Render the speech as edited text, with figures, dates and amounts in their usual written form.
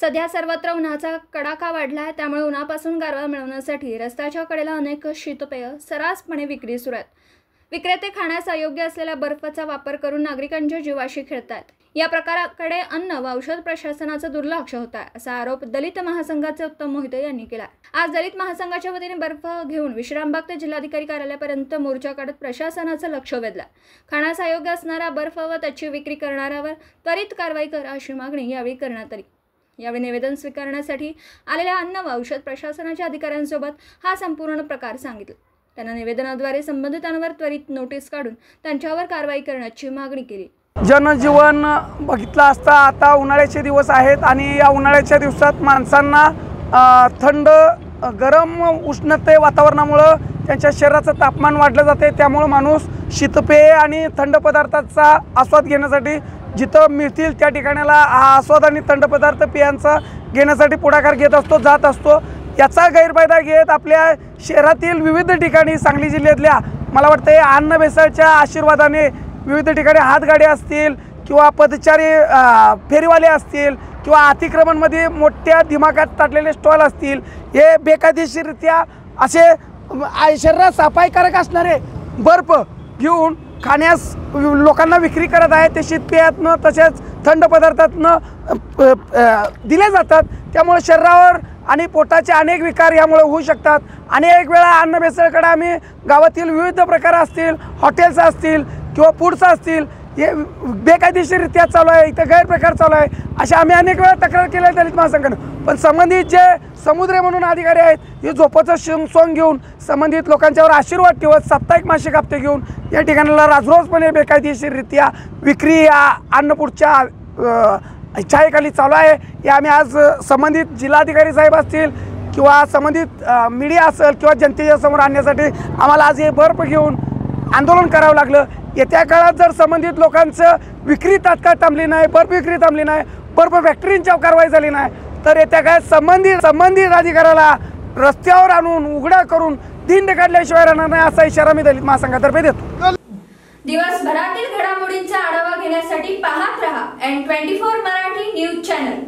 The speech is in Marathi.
सध्या सर्वत्र उन्हाचा कडाका वाढला आहे, त्यामुळे उन्हापासून गारवा मिळवण्यासाठी रस्त्याच्या कडेला अनेक शीतपेय सर्रासपणे विक्री सुरू आहेत। विक्रेते खाण्यास अयोग्य असलेल्या बर्फाचा वापर करून नागरिकांच्या जीवाशी खेळतात। या प्रकाराकडे अन्न व औषध प्रशासनाचं दुर्लक्ष होत आहे, असा आरोप दलित महासंघाचे उत्तम मोहिते यांनी केला। आज दलित महासंघाच्या वतीने बर्फ घेऊन विश्रामबाग ते जिल्हाधिकारी कार्यालयापर्यंत मोर्चा काढत प्रशासनाचं लक्ष वेधलं। खाण्यास अयोग्य असणारा बर्फ व त्याची विक्री करणाऱ्यावर त्वरित कारवाई करा अशी मागणी यावेळी करण्यात आली। यावेळी निवेदन स्वीकारण्यासाठी आलेल्या अन्न व औषध प्रशासनाच्या अधिकाऱ्यांसोबत हा संपूर्ण प्रकार सांगितला। त्यांना निवेदनाद्वारे संबंधितांवर त्वरित नोटीस काढून त्यांच्यावर कारवाई करण्याची मागणी केली। जनजीवन बघितलं असता आता उन्हाळ्याचे दिवस आहेत आणि या उन्हाळ्याच्या दिवसात माणसांना थंड गरम उष्णते वातावरणामुळे त्यांच्या शरीराचं तापमान वाढलं जाते, त्यामुळे माणूस शीतपेय आणि थंड पदार्थाचा आस्वाद घेण्यासाठी जिथं मिळतील त्या ठिकाणाला हा आस्वाद आणि थंड पदार्थ पेयांचा घेण्यासाठी पुढाकार घेत असतो, जात असतो। याचा गैरफायदा घेत आपल्या शहरातील विविध ठिकाणी सांगली जिल्ह्यातल्या मला वाटतं अन्न भेसळच्या आशीर्वादाने विविध ठिकाणी हातगाड्या असतील किंवा पदचारी फेरीवाले असतील किंवा अतिक्रमणमध्ये मोठ्या दिमागात टाकलेले स्टॉल असतील, हे बेकायदेशीररित्या असे शरीरास अपायकारक असणारे बर्फ घेऊन खाण्यास लोकांना विक्री करत आहेत। ते शीतपेयातनं तसेच थंड पदार्थातनं दिले जातात, त्यामुळे शरीरावर आणि पोटाचे अनेक विकार यामुळे होऊ शकतात। अनेक वेळा अन्न भेसळकडे आम्ही गावातील विविध प्रकार असतील, हॉटेल्स असतील किंवा फूड्स असतील, हे बेकायदेशीररित्या चालू आहे, इथं गैरप्रकार चालू आहे, अशा आम्ही अनेक वेळा तक्रार केली आहे दलित महासंघानं। पण संबंधित जे समुद्र म्हणून अधिकारी आहेत हे झोपाचं सोंग घेऊन संबंधित लोकांच्यावर आशीर्वाद ठेवत साप्ताहिक मासिक हप्ते घेऊन या ठिकाणाला राजरोजपणे बेकायदेशीररित्या विक्री या अन्नपूरच्या छायेखाली चालू आहे। हे आम्ही आज संबंधित जिल्हाधिकारी साहेब असतील किंवा संबंधित मीडिया असेल किंवा जनतेच्या समोर आणण्यासाठी आम्हाला आज हे बर्फ घेऊन आंदोलन करावं लागलं। येत्या काळात जर संबंधित लोकांचं विक्री तात्काळ थांबली नाही, बर्फ विक्री थांबली नाही, बर्फ फॅक्टरींच्यावर कारवाई झाली नाही, तर येत्या काळात संबंधित अधिकाऱ्याला रस्त्यावर आणून उघडा करून धिंड काढल्याशिवाय राहणार नाही, असा इशारा मी दलित महासंघातर्फे देतो। दिवसभरातील घडामोडींचा आढावा घेण्यासाठी पाहत रहा N24 मराठी न्यूज चॅनल।